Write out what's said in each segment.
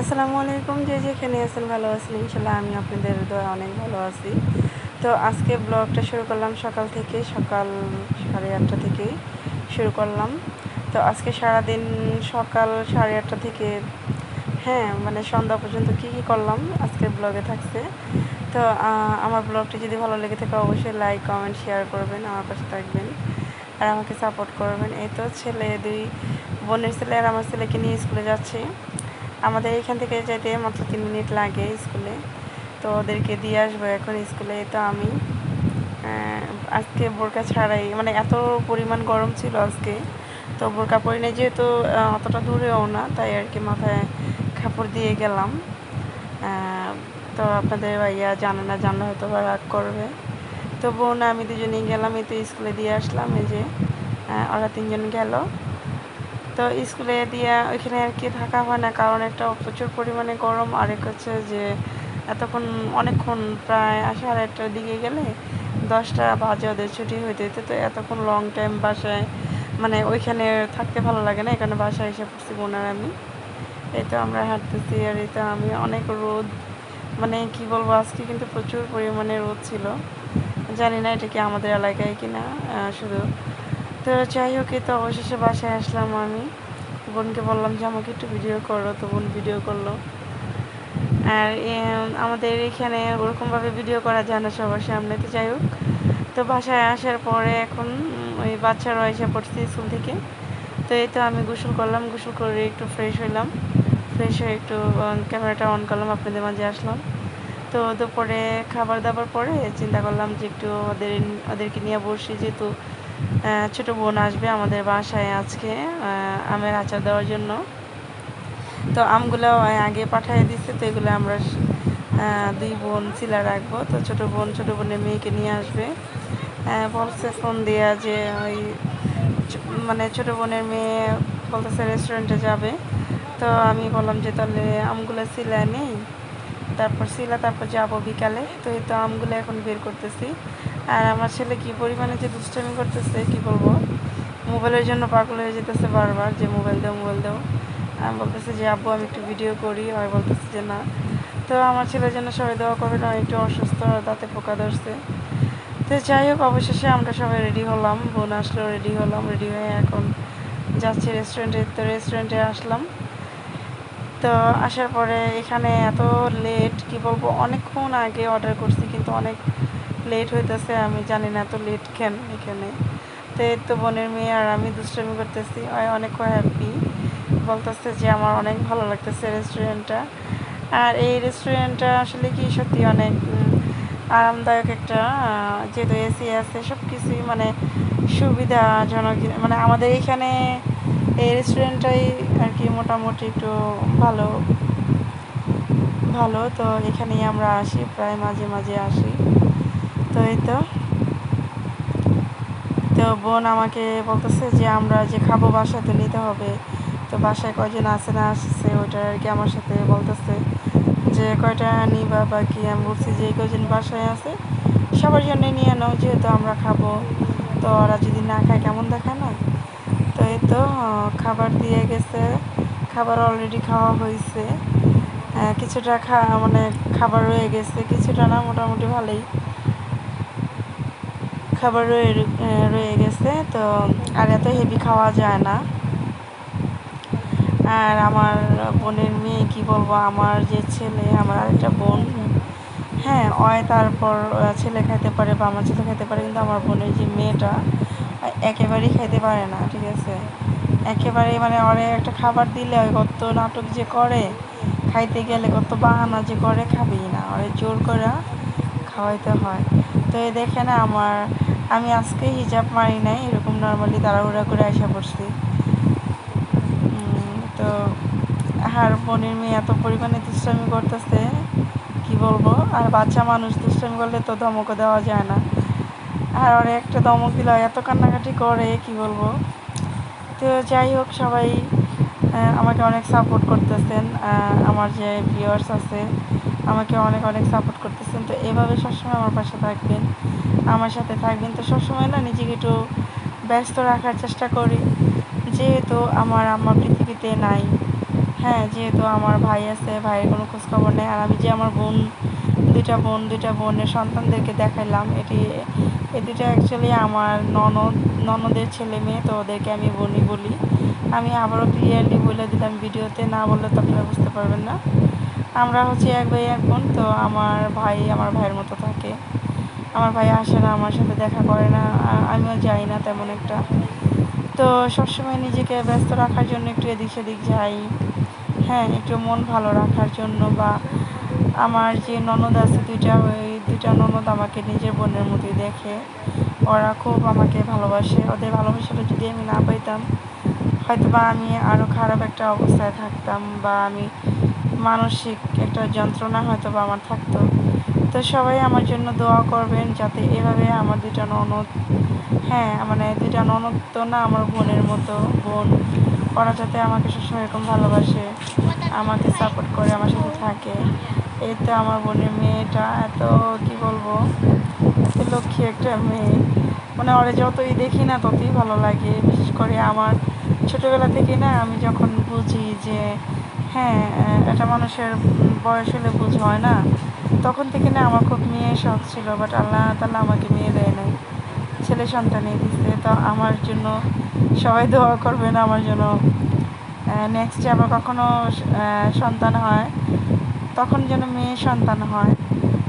আসসালামু আলাইকুম। যে যেখানে আছেন ভালো আছেন ইনশাল্লাহ। আমি আপনাদের দোয়া অনেক ভালো আছি। তো আজকে ব্লগটা শুরু করলাম সকাল 8:30 থেকেই শুরু করলাম। তো আজকে সারাদিন সকাল 8:30 থেকে মানে সন্ধ্যা পর্যন্ত কী করলাম আজকের ব্লগে থাকছে। তো আমার ব্লগটি যদি ভালো লেগে থাকে অবশ্যই লাইক কমেন্ট শেয়ার করবেন, আমার পাশে থাকবেন আর আমাকে সাপোর্ট করবেন। এই তো দুই বোনের ছেলে আর আমার ছেলেকে নিয়ে স্কুলে যাচ্ছি। আমাদের এখান থেকে যেতে মাত্র 3 মিনিট লাগে স্কুলে। তো ওদেরকে দিয়ে আসবো এখন স্কুলে। তো আমি আজকে বোরকা ছাড়াই, মানে এত পরিমাণ গরম ছিল আজকে, তো বোরকা পরি নাই যেহেতু অতটা দূরেও না, তাই আর কি মাথায় কাপড় দিয়ে গেলাম। তো আপনাদের ভাইয়া জানে না, জানলে হয়তো বা রাগ করবে। তো বোন আমি দুজনেই গেলাম, এই তো স্কুলে দিয়ে আসলাম। এই যে ওরা 3জন গেল। তো স্কুলে দিয়ে ওইখানে আর কি থাকা হয় না, কারণ একটা প্রচুর পরিমাণে গরম, আরেক হচ্ছে যে অনেকক্ষণ প্রায় 8:30টার দিকে গেলে 10টা বাজে ওদের ছুটি হইতে হইতে। তো এতক্ষণ লং টাইম বাসায় মানে ওইখানে থাকতে ভালো লাগে না, এখানে বাসায় এসে পড়ছি বোন আর আমি। এই তো আমরা হাঁটতেছি আর এই তো আমি অনেক রোদ, মানে কি বলবো, আজকে কিন্তু প্রচুর পরিমাণে রোদ ছিল। জানি না এটা কি আমাদের এলাকায় কিনা শুধু। তো যাই হোক, তো অবশেষে বাসায় আসলাম আমি। বোনকে বললাম যে আমাকে একটু ভিডিও করো, তো বোন ভিডিও করলো। আর আমাদের এখানে ওরকমভাবে ভিডিও করা যায় না সবার সামনে। তো যাই হোক, তো বাসায় আসার পরে এখন ওই বাচ্চারা এসে পড়ছে স্কুল থেকে। তো এই তো আমি গোসল করলাম, গোসল করে একটু ফ্রেশ হইলাম, ফ্রেশ হয়ে একটু ক্যামেরাটা অন করলাম, আপনাদের মাঝে আসলাম। তো দুপুরে খাবার দাবার পরে চিন্তা করলাম যে একটু ওদেরকে নিয়ে বসি, যেহেতু ছোটো বোন আসবে আমাদের বাসায় আজকে আমের আচার দেওয়ার জন্য। তো আমগুলো আগে পাঠিয়ে দিচ্ছে, তো এগুলো আমরা দুই বোন চিলা রাখবো। তো ছোটো বোনের মেয়েকে নিয়ে আসবে, বলছে ফোন দেওয়া যে ওই মানে ছোটো বোনের মেয়ে বলতেছে রেস্টুরেন্টে যাবে। তো আমি বললাম যে তাহলে আমগুলো চিলা নেই, তারপর যাবো বিকালে। তো এই তো আমগুলো এখন বের করতেছি। আর আমার ছেলে কি পরিমাণে যে দুষ্টামি করতেছে কি বলবো, মোবাইলের জন্য পাগল হয়ে যেতেছে বারবার, যে মোবাইল দাও। আমি বলতেছি যে আব্বু আমি একটু ভিডিও করি, আর বলতেছে যে না। তো আমার ছেলের জন্য সবাই দোয়া করবেন, আর একটু অসুস্থ, দাঁতে পোকা ধরছে। তো যাই হোক, অবশেষে আমরা সবাই রেডি হলাম, বোন আসলেও রেডি হলাম, রেডি হয়ে এখন যাচ্ছি রেস্টুরেন্টে। তো রেস্টুরেন্টে আসলাম। তো আসার পরে এখানে এত লেট, কি বলবো, অনেকক্ষণ আগে অর্ডার করছি কিন্তু অনেক লেট হইতেছে। আমি জানি না এত লেট কেন এখানে। তো এই তো বোনের মেয়ে আর আমি দুষ্টামি করতেছি, অনেক হ্যাপি, বলতেছে যে আমার অনেক ভালো লাগতেছে রেস্টুরেন্টটা। আর এই রেস্টুরেন্টটা আসলে কি সত্যি অনেক আরামদায়ক একটা, যেহেতু এসি আছে সব কিছুই মানে সুবিধাজনক। মানে আমাদের এখানে এই রেস্টুরেন্টটাই আর কি মোটামুটি একটু ভালো ভালো। তো এখানেই আমরা আসি, প্রায় মাঝে মাঝে আসি। তো এই তো তো বোন আমাকে বলতেছে যে আমরা যে খাবো বাসাতে নিতে হবে। তো বাসায় কয়জন আছে না আসছে ওইটা আর কি আমার সাথে বলতেছে যে কয়টা নিবা বা কি। আমি বলছি যে কয়জন বাসায় আছে সবার জন্য নিয়ে নাও, যেহেতু আমরা খাবো। তো ওরা যদি না খায় কেমন দেখায় না। তো এই তো খাবার দিয়ে গেছে, খাবার অলরেডি খাওয়া হয়েছে। কিছুটা মানে খাবার রয়ে গেছে, কিছুটা না, মোটামুটি ভালোই খাবার রয়ে গেছে। তো আর এত হেভি খাওয়া যায় না। আর আমার বোনের মেয়ে, কি বলবো, আমার যে ছেলে, আমার আরেকটা বোন, তারপর ছেলে খাইতে পারে বা আমার ছেলে খাইতে পারে, কিন্তু আমার বোনের যে মেয়েটা একেবারেই খাইতে পারে না, ঠিক আছে। একেবারেই মানে ওরে একটা খাবার দিলে কত নাটক যে করে, খাইতে গেলে কত বাহানা যে করে, খাবেই না, ওরে জোর করে খাওয়াইতে হয়। তো এই দেখে না আমি আজকে হিজাব মারি নাই, এরকম নর্মালি তাড়াহুড়া করে আসা পড়ছি। তো আর বোনের মেয়ে এত পরিমাণে দুষ্টামি করতেছে, কি বলবো। আর বাচ্চা মানুষ দুষ্টামি করলে তো ধমকও দেওয়া যায় না, আর ওরে একটা ধমক দিলে এত কান্নাকাটি করে, কি বলবো। তো যাই হোক, সবাই আমাকে অনেক সাপোর্ট করতেছেন, আমার যে ভিউয়ার্স আছে আমাকে অনেক অনেক সাপোর্ট করতেছেন। তো এভাবে সবসময় আমার পাশে থাকবেন, আমার সাথে থাকবেন। তো সবসময় না নিজেকে একটু ব্যস্ত রাখার চেষ্টা করি, যেহেতু আমার আম্মা পৃথিবীতে নাই। হ্যাঁ, যেহেতু আমার ভাই আছে, ভাইয়ের কোনো খোঁজখবর নেই। আর আমি যে আমার দুইটা বোনের সন্তানদেরকে দেখাইলাম, এই দুইটা অ্যাকচুয়ালি আমার ননদের ছেলে মেয়ে, তো ওদেরকে আমি বোনই বলি। আমি আবারও ক্লিয়ারলি বলে দিলাম ভিডিওতে, না বললে তো আপনারা বুঝতে পারবেন না। আমরা হচ্ছে এক ভাই এক বোন। তো আমার ভাইয়ের মতো থাকে। আমার ভাই আসে না, আমার সাথে দেখা করে না, আমিও যাই না তেমন একটা। তো সবসময় নিজেকে ব্যস্ত রাখার জন্য একটু এদিক সেদিক যাই। হ্যাঁ, একটু মন ভালো রাখার জন্য। বা আমার যে ননদ আছে দুইটা, ওই দুইটা ননদ আমাকে নিজের বোনের মতোই দেখে। ওরা খুব আমাকে ভালোবাসে। ওদের ভালোবাসাটা যদি আমি না পাইতাম, হয়তো বা আমি আরও খারাপ একটা অবস্থায় থাকতাম, বা আমি মানসিক একটা যন্ত্রণা হয়তো বা আমার থাকতো। তো সবাই আমার জন্য দোয়া করবেন, যাতে এভাবে আমার দুইটা ননদ, হ্যাঁ মানে দুইটা ননদ তো না, আমার বোনের মতো বোন, ওরা যাতে আমাকে সবসময় এরকম ভালোবাসে, আমাকে সাপোর্ট করে, আমার সাথে থাকে। এই তো আমার বোনের মেয়েটা এত, কি বলবো, এত লক্ষ্মী একটা মেয়ে। মানে ওরা যতই দেখি না ততই ভালো লাগে। বিশেষ করে আমার ছোটোবেলা থেকে না, আমি যখন বুঝি যে হ্যাঁ, একটা মানুষের বয়স হলে বুঝ হয় না, তখন থেকে না আমার খুব মেয়ে শখ ছিল। বাট আল্লাহ তাআলা আমাকে মেয়ে দেয় নাই, ছেলে সন্তানই দিচ্ছে। তো আমার জন্য সবাই দোয়া করবেন, আমার জন্য নেক্সটে আবার কখনো সন্তান হয়, তখন যেন মেয়ে সন্তান হয়।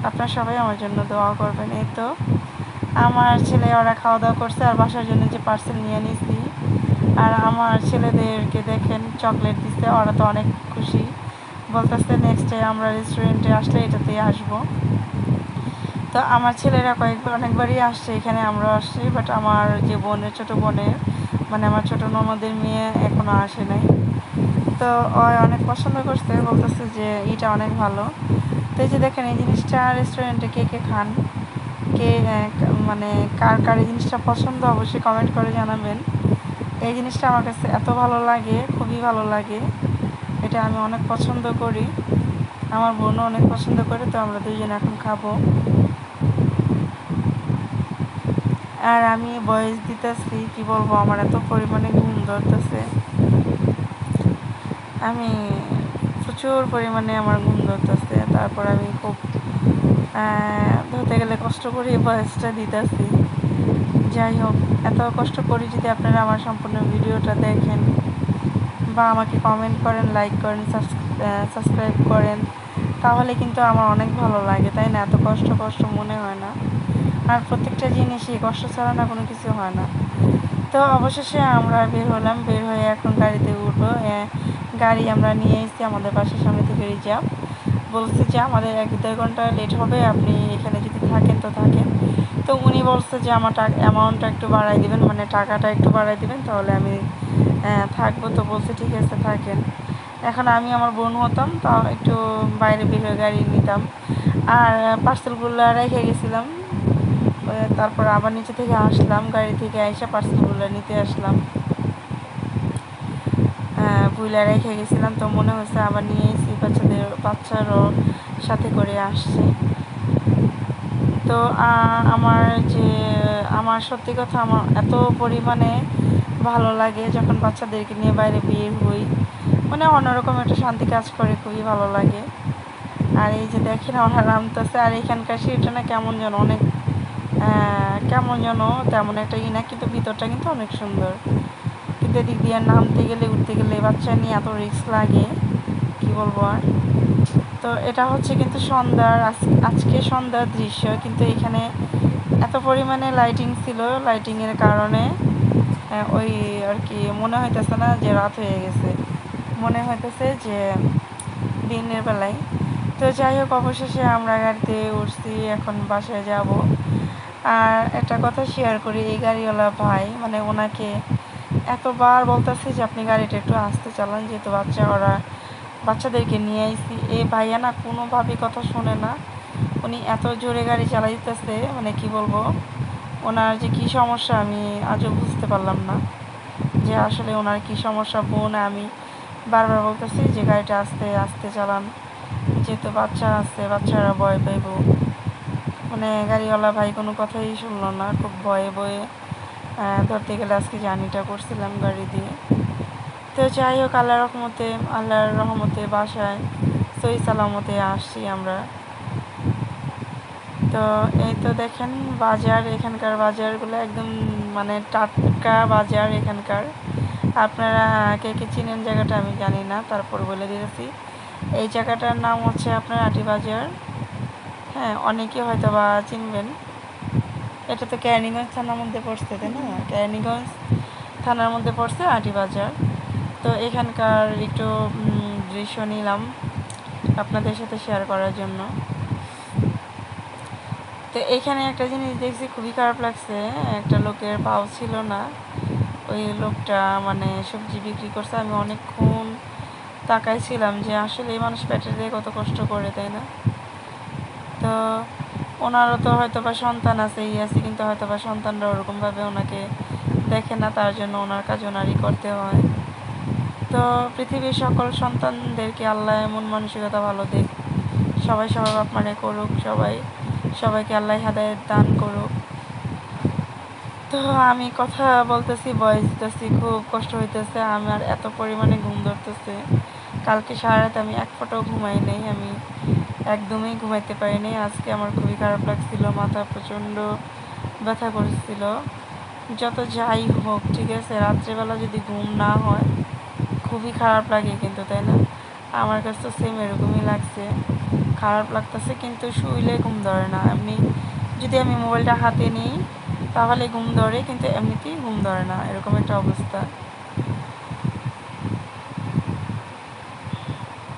আপনারা সবাই আমার জন্য দোয়া করবেন। এই তো আমার ছেলে, ওরা খাওয়া দাওয়া করছে, আর বাসার জন্য যে পার্সেল নিয়ে নিছি। আর আমার ছেলেদেরকে দেখেন চকলেট দিচ্ছে, ওরা তো অনেক খুশি। বলতেছে নেক্সটে আমরা রেস্টুরেন্টে আসলে এটাতেই আসবো। তো আমার ছেলেরা অনেকবারই আসছে এখানে, আমরা আসছি। বাট আমার যে ছোটো বোনের, মানে আমার ছোটো ননদের মেয়ে এখনও আসে নাই। তো অনেক পছন্দ করছে, বলতেছে যে এটা অনেক ভালো। তো এই যে দেখেন, এই জিনিসটা রেস্টুরেন্টে কে কে খান, কে মানে কার কার এই জিনিসটা পছন্দ, অবশ্যই কমেন্ট করে জানাবেন। এই জিনিসটা আমার কাছে এত ভালো লাগে, খুবই ভালো লাগে। এটা আমি অনেক পছন্দ করি, আমার বোনও অনেক পছন্দ করে। তো আমরা দুইজন এখন খাবো। আর আমি ভয়েস দিতেছি, কি বলবো, আমার এত পরিমাণে ঘুম ধরতেছে, আমি প্রচুর পরিমাণে আমার ঘুম ধরতেছে। তারপর আমি খুব ধরতে গেলে কষ্ট করে ভয়েসটা দিতেছি। যাই হোক, এত কষ্ট করি, যদি আপনারা আমার সম্পূর্ণ ভিডিওটা দেখেন, বা আমাকে কমেন্ট করেন, লাইক করেন, সাবস্ক্রাইব করেন, তাহলে কিন্তু আমার অনেক ভালো লাগে, তাই না? এত কষ্ট মনে হয় না। আর প্রত্যেকটা জিনিসই কষ্ট ছাড়া না কোনো কিছু হয় না। তো অবশেষে আমরা বের হলাম, বের হয়ে এখন গাড়িতে উঠবো। গাড়ি আমরা নিয়ে এসেছি আমাদের বাসার সামনে থেকে রিজার্ভ। বলছে যে আমাদের 1-2 ঘন্টা লেট হবে, আপনি এখানে যদি থাকেন তো থাকেন। তো উনি বলছে যে আমার অ্যামাউন্টটা একটু বাড়াই দিবেন, মানে টাকাটা একটু বাড়াই দিবেন, তাহলে আমি থাকবো। তো বলছে ঠিক আছে থাকেন। এখন আমি আমার বোন হতাম, তাও একটু বাইরে বের হয়ে গাড়ি নিতাম। আর পার্সেলগুলো রেখে গেছিলাম। তারপর আবার নিচে থেকে আসলাম, গাড়ি থেকে এসে পার্সেলগুলো নিতে আসলাম। ভুলে রেখে গেছিলাম, তো মনে হচ্ছে আবার নিয়ে এসেছি, বাচ্চারও সাথে করে আসছে। তো আমার যে আমার সত্যি কথা, আমার এত পরিমাণে ভালো লাগে যখন বাচ্চাদেরকে নিয়ে বাইরে বের হই, মানে অন্যরকম একটা শান্তি কাজ করে, খুবই ভালো লাগে। আর এই যে দেখেন ওরা নামতেছে, আর এখানকার সিটটা না কেমন যেন অনেক, কেমন যেন তেমন একটা না, কিন্তু ভিতরটা কিন্তু অনেক সুন্দর। কিন্তু এদিক দিয়ে নামতে গেলে, উঠতে গেলে বাচ্চা নিয়ে এত রিস্ক লাগে, কি বলবো আর। তো এটা হচ্ছে কিন্তু আজকে সন্ধ্যার দৃশ্য, কিন্তু এখানে এত পরিমাণে লাইটিং ছিল, লাইটিংয়ের কারণে ওই আর কি মনে হইতেছে না যে রাত হয়ে গেছে, মনে হইতেছে যে দিনের বেলায়। তো যাই হোক, অবশেষে আমরা গাড়িতে উঠছি, এখন বাসায় যাব। আর একটা কথা শেয়ার করি, এই গাড়িওয়ালা ভাই, মানে ওনাকে এতবার বলতেছি যে আপনি গাড়িটা একটু আস্তে চালান, যেহেতু বাচ্চাদেরকে নিয়ে আইছি। এই ভাইয়া না কোনোভাবেই কথা শোনে না, উনি এত জোরে গাড়ি চালাই দিতেছে, মানে কি বলবো, ওনার যে কী সমস্যা আমি আজও বুঝতে পারলাম না, যে আসলে ওনার কী সমস্যা। বোন আমি বারবার বলতেছি যে গাড়িটা আস্তে আস্তে চালান, যেহেতু বাচ্চা আছে, বাচ্চারা ভয় পাইব। মানে গাড়িওয়ালা ভাই কোনো কথাই শুনলো না, খুব ভয়ে ভয়ে ধরতে গেলে আজকে জার্নিটা করছিলাম গাড়ি দিয়ে। তো যাই হোক, আল্লাহর রহমতে বাসায় সহি সালামতে আসছি আমরা। তো এই তো দেখেন বাজার, এখানকার বাজারগুলো একদম মানে টাটকা বাজার এখানকার। আপনারা কে কে চিনেন জায়গাটা আমি জানি না, তারপর বলে দিয়েছি। এই জায়গাটার নাম হচ্ছে আপনার আটি বাজার। হ্যাঁ, অনেকে হয়তো বা চিনবেন। এটা তো কেরানীগঞ্জ থানার মধ্যে পড়ছে, তাই না? কেরানীগঞ্জ থানার মধ্যে পড়ছে আটি বাজার। তো এখানকার একটু দৃশ্য নিলাম আপনাদের সাথে শেয়ার করার জন্য। তো এখানে একটা জিনিস দেখছি, খুবই খারাপ লাগছে। একটা লোকের পাও ছিল না, ওই লোকটা মানে সবজি বিক্রি করছে। আমি অনেকক্ষণ তাকাইছিলাম যে আসলে এই মানুষ পেটে দিয়ে কত কষ্ট করে, তাই না? তো ওনারও তো হয়তো বা সন্তান আছে, আছে, কিন্তু হয়তো বা সন্তানরা ওরকমভাবে ওনাকে দেখে না, তার জন্য ওনার কাজ ওনারই করতে হয়। তো পৃথিবীর সকল সন্তানদেরকে আল্লাহ এমন মানসিকতা ভালো দেখ, সবাই সবার বাপ মানে করুক, সবাইকে আল্লাহ হেদায়েত দান করুক। তো আমি কথা বলতেছি, ভয়েস দিতেছি, খুব কষ্ট হইতেছে। আমার এত পরিমাণে ঘুম ধরতেছে। কালকে সারা রাত আমি এক ফোঁটাও ঘুমাই নেই, আমি একদমই ঘুমাইতে পারি নাই। আজকে আমার খুবই খারাপ লাগছিল, মাথা প্রচণ্ড ব্যথা করছিল। যত যাই হোক, ঠিক আছে, রাত্রেবেলা যদি ঘুম না হয় খুবই খারাপ লাগে কিন্তু, তাই না? আমার কাছে তো সেম এরকমই লাগছে, খারাপ লাগতেছে, কিন্তু শুইলে ঘুম ধরে না। যদি আমি মোবাইলটা হাতে নিই তাহলে ঘুম ধরে, কিন্তু এমনিতেই ঘুম ধরে না, এরকম একটা অবস্থা।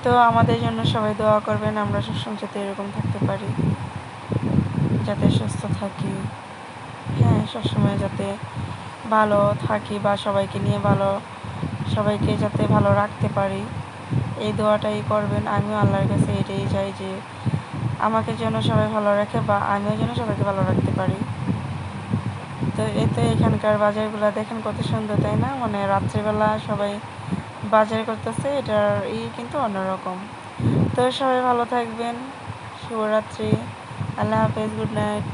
তো আমাদের জন্য সবাই দোয়া করবেন, আমরা সবসময় যাতে এরকম থাকতে পারি, যাতে সুস্থ থাকি। হ্যাঁ, সবসময় যাতে ভালো থাকি বা সবাইকে নিয়ে সবাইকে যাতে ভালো রাখতে পারি, এই দোয়াটাই করবেন। আমিও আল্লাহর কাছে এটাই চাই যে আমাকে যেন সবাই ভালো রাখে বা আমিও যেন সবাইকে ভালো রাখতে পারি। তো এতে এখানকার বাজারগুলো দেখেন কত সুন্দর, তাই না? মানে রাত্রিবেলা সবাই বাজার করতেছে, এটার কিন্তু অন্যরকম। তো সবাই ভালো থাকবেন, শুভরাত্রি, আল্লাহ হাফেজ, গুড নাইট।